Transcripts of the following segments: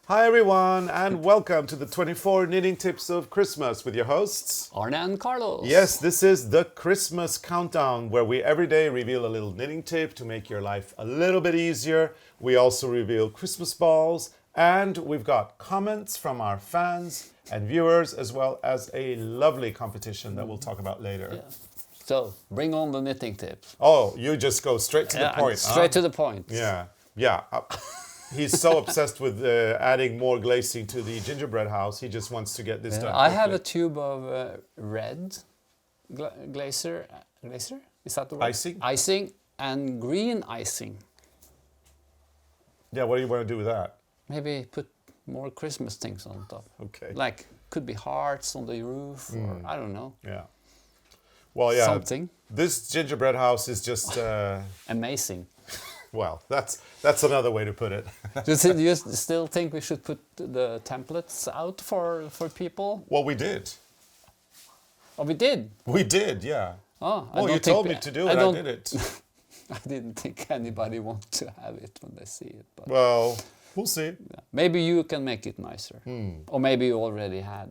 Hi everyone, and welcome to the 24 Knitting Tips of Christmas with your hosts. Arne and Carlos. Yes, this is the Christmas countdown where we every day reveal a little knitting tip to make your life a little bit easier. We also reveal Christmas balls, and we've got comments from our fans and viewers, as well as a lovely competition that we'll talk about later. Yeah. So, bring on the knitting tips. Oh, you just go straight to the point, Straight to the point. Yeah. He's so obsessed with adding more glazing to the gingerbread house. He just wants to get this done. I have a tube of red glazer. Glazer? Is that the word? Icing? Icing and green icing. Yeah, what do you want to do with that? Maybe put more Christmas things on top. Okay. Like, could be hearts on the roof, or I don't know. Yeah. Well, yeah. Something. This gingerbread house is just, Amazing. well, that's another way to put it. Do you still think we should put the templates out for people? Well, we did. Oh, we did. We did, yeah. Oh, Well, you told me to do it, I did it. I didn't think anybody wants to have it when they see it. But Well, we'll see. yeah. Maybe you can make it nicer. Or maybe you already have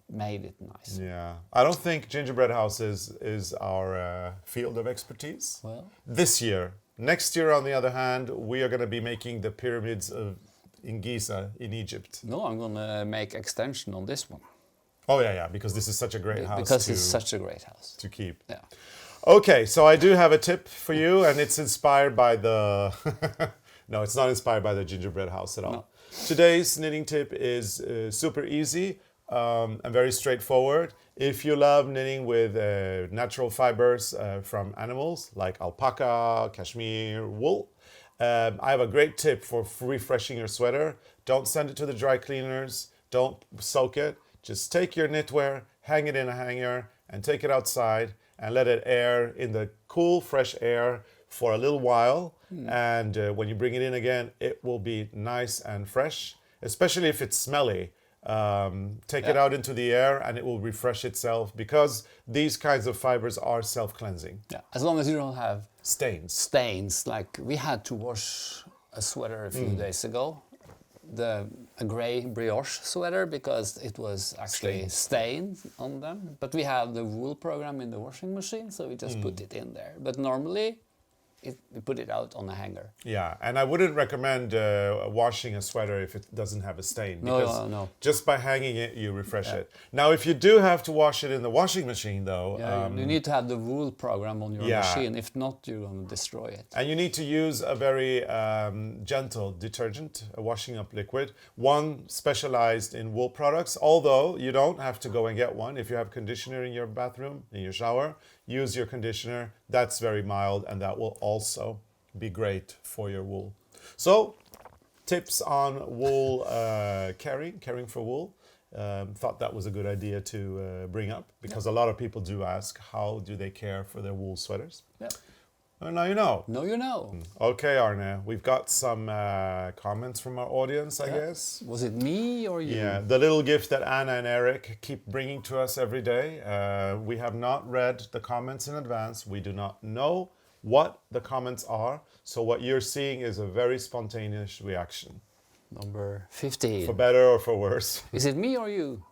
made it nice. Yeah. I don't think gingerbread house is our field of expertise. Well, This year. Next year, on the other hand, we are going to be making the pyramids in Giza in Egypt. no, I'm going to make extension on this one. Oh, yeah, because this is such a great house Because it's such a great house. to keep. Yeah. Okay, so I do have a tip for you, and it's inspired by the... No, it's not inspired by the gingerbread house at all. No. Today's knitting tip is super easy and very straightforward. If you love knitting with natural fibers from animals like alpaca, cashmere, wool, I have a great tip for refreshing your sweater. Don't send it to the dry cleaners. Don't soak it. Just take your knitwear, hang it in a hanger, and take it outside and let it air in the cool, fresh air for a little while. And when you bring it in again, it will be nice and fresh, especially if it's smelly. Take it out into the air and it will refresh itself because these kinds of fibers are self-cleansing. Yeah. As long as you don't have Stains. stains, like we had to wash a sweater a few days ago, a gray brioche sweater, because it was actually stained on them. But we have the wool program in the washing machine, so we just put it in there. But normally, we put it out on a hanger. Yeah, and I wouldn't recommend washing a sweater if it doesn't have a stain. Because No. just by hanging it, you refresh it. Now, if you do have to wash it in the washing machine, though, Yeah, you need to have the wool program on your yeah. machine. If not, you're going to destroy it. and you need to use a very gentle detergent, a washing up liquid, one specialized in wool products, although you don't have to go and get one. If you have conditioner in your bathroom, in your shower, use your conditioner. That's very mild, and that will also be great for your wool. So, tips on wool caring for wool. Thought that was a good idea to bring up because a lot of people do ask, how do they care for their wool sweaters? Yeah. Well, now you know. No, you know. Okay, Arne, we've got some comments from our audience, I guess. Was it me or you? Yeah, the little gift that Anna and Eric keep bringing to us every day. We have not read the comments in advance. We do not know what the comments are. So what you're seeing is a very spontaneous reaction, Number 15. for better or for worse. Is it me or you?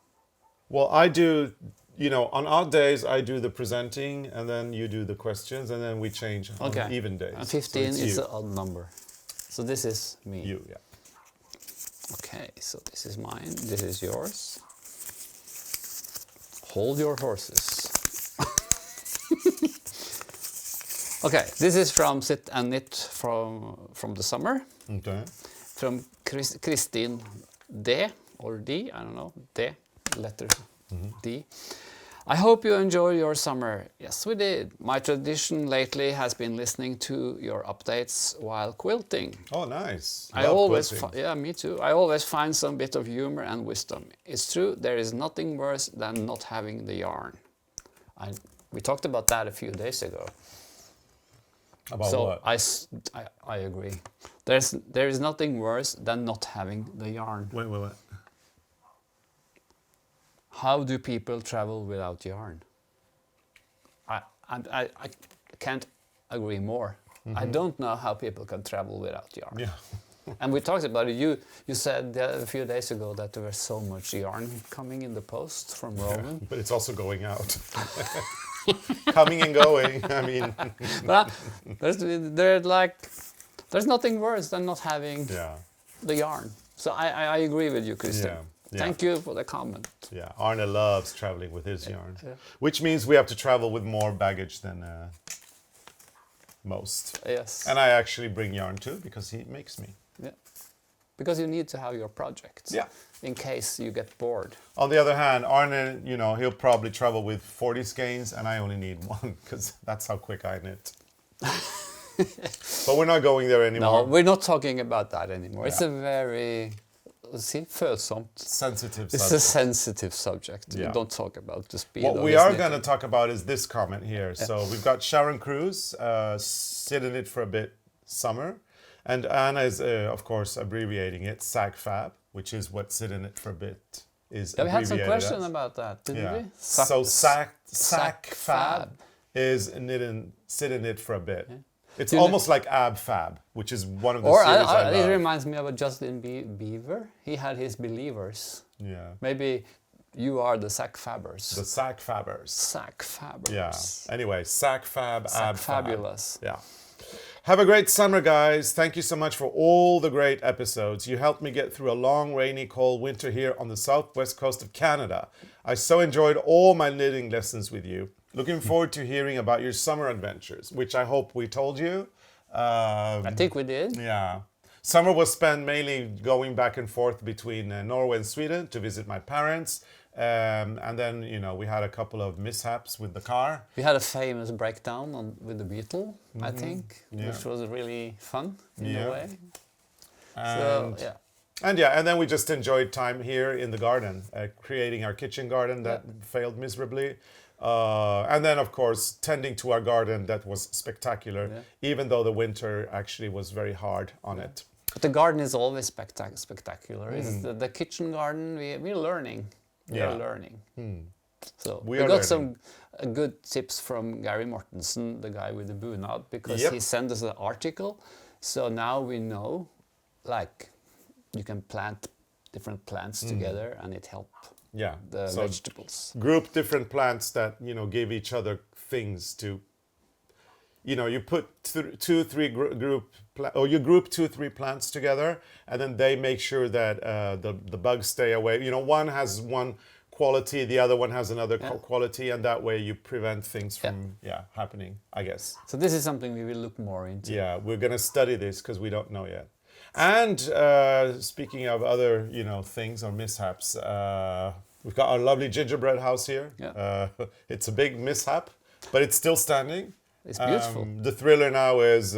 Well, I do, on odd days, I do the presenting, and then you do the questions, and then we change on even days. And So 15 it's is you. an odd number. So this is me. You, yeah. Okay, so this is mine. This is yours. Hold your horses. Okay, this is from Sit and Knit from the summer. Okay. From Christine D, or D, I don't know, D, letter D. I hope you enjoy your summer. Yes, we did. My tradition lately has been listening to your updates while quilting. Oh, nice. I Love always, quilting. yeah, me too. I always find some bit of humor and wisdom. It's true, there is nothing worse than not having the yarn. We talked about that a few days ago. About So what? I agree. There is nothing worse than not having the yarn. Wait. How do people travel without yarn? I can't agree more. I don't know how people can travel without yarn. Yeah. And we talked about it. You said a few days ago that there was so much yarn coming in the post from Rowan. But it's also going out. Coming and going. I mean, But there's nothing worse than not having yeah, the yarn. So I agree with you, Christian. Yeah. Thank you for the comment. yeah. Arne loves traveling with his yarn, Yeah. which means we have to travel with more baggage than most. Yes. And I actually bring yarn too because he makes me. Yeah. Because you need to have your projects. Yeah. In case you get bored. On the other hand, Arne, you know, he'll probably travel with 40 skeins, and I only need one because that's how quick I knit. But we're not going there No, anymore. we're not talking about that anymore. It's Yeah. a very følsomt. Sensitive It's a subject. sensitive subject. Yeah. We don't talk about the speed What of we this are knitting. going to talk about is this comment here. So we've got Sharon Cruz, sit in it for a bit, summer. And Anna is, of course, abbreviating it, SAGFAB, which is what sit in it for a bit is Yeah, we had some abbreviated question as. about that, didn't Yeah. we? So SAGFAB SAGFAB. is sit in it for a bit. It's You know- almost like AbFab, which is one of the Or series I it love. reminds me of a Justin Bieber. He had his believers. Yeah. Maybe you are the SAGFabbers. The SAGFabbers. SAGFabbers. Yeah. Anyway, SAGFab, AbFab. Fabulous. Yeah. Have a great summer, guys. Thank you so much for all the great episodes. You helped me get through a long, rainy, cold winter here on the southwest coast of Canada. I so enjoyed all my knitting lessons with you. Looking forward to hearing about your summer adventures, which I hope we told you. I think we did. Yeah. Summer was spent mainly going back and forth between Norway and Sweden to visit my parents. And then, you know, we had a couple of mishaps with the car. We had a famous breakdown with the Beetle, I think, Yeah. which was really fun in Yeah. a way. And, So, yeah. and then we just enjoyed time here in the garden, creating our kitchen garden that failed miserably. And then, of course, tending to our garden that was spectacular, even though the winter actually was very hard on it. But the garden is always spectacular. It's the kitchen garden, we're learning. We are Yeah. learning. So We we are got learning. some good tips from Gary Mortensen, the guy with the bunad, because Yep. he sent us an article. So now we know, like, you can plant different plants together and it helps Yeah. the So vegetables. group different plants that, you know, give each other things to, you know, you put you group 2-3 plants together, and then they make sure that the bugs stay away. You know, one has one quality, the other one has another quality, and that way you prevent things from happening, I guess. So this is something we will look more into. Yeah, we're gonna study this because we don't know yet. And speaking of other, you know, things or mishaps, we've got our lovely gingerbread house here. Yeah. It's a big mishap, but it's still standing. It's beautiful. The thriller now is,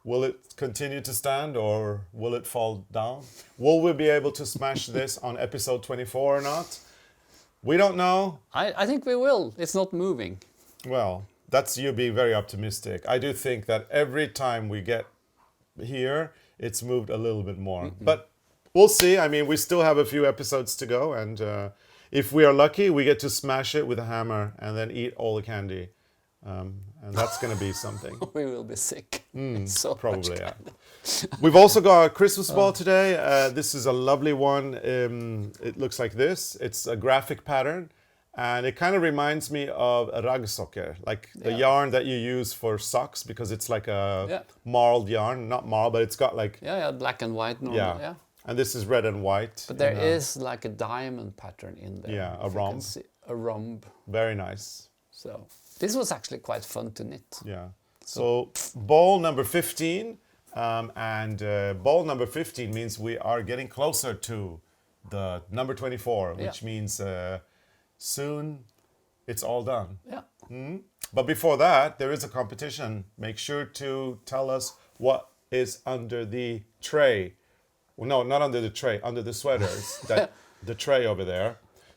will it continue to stand or will it fall down? Will we be able to smash this on episode 24 or not? We don't know. I think we will. It's not moving. Well, that's you being very optimistic. I do think that every time we get here, it's moved a little bit more. But we'll see. I mean, we still have a few episodes to go. And if we are lucky, we get to smash it with a hammer and then eat all the candy. And that's going to be something. We will be sick. So much Probably, yeah. candy. We've also got a Christmas ball today. This is a lovely one. It looks like this. It's a graphic pattern. And it kind of reminds me of a raggsokker, like the yarn that you use for socks, because it's like a marled yarn. Not marled, but it's got like... Yeah, black and white normal, yeah. And this is red and white. But there is like a diamond pattern in there. Yeah, a if you can rhomb. see. A rhomb. Very nice. So this was actually quite fun to knit. Yeah. So ball number 15. Ball number 15 means we are getting closer to the number 24, which means soon it's all done. Yeah. But before that, there is a competition. Make sure to tell us what is under the tray. Well, no, not under the tray, under the sweaters. The tray over there.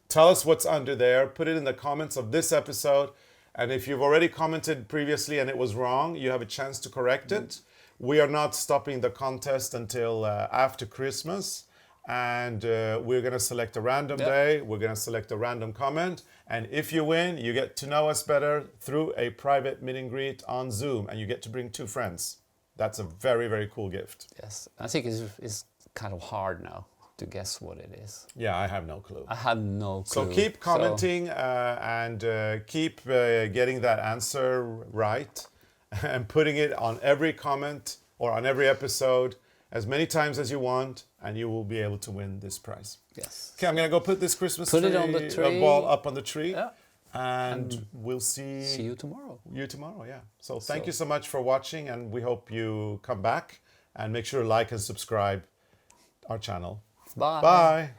Tell us what's under there. Put it in the comments of this episode. And if you've already commented previously and it was wrong, you have a chance to correct it. We are not stopping the contest until after Christmas. And we're going to select a random day. We're going to select a random comment. And if you win, you get to know us better through a private meet and greet on Zoom. And you get to bring 2 friends. That's a very, very cool gift. Yes, I think it's kind of hard now to guess what it is. Yeah, I have no clue. I have no So clue. keep commenting and keep getting that answer right and putting it on every comment or on every episode as many times as you want, and you will be able to win this prize. Yes. Okay, I'm gonna go put this Christmas Put tree, it on the tree. ball up on the tree, Yeah. and we'll see See you tomorrow. you tomorrow. Yeah. So thank you so much for watching, and we hope you come back and make sure to like and subscribe our channel. Bye. Bye.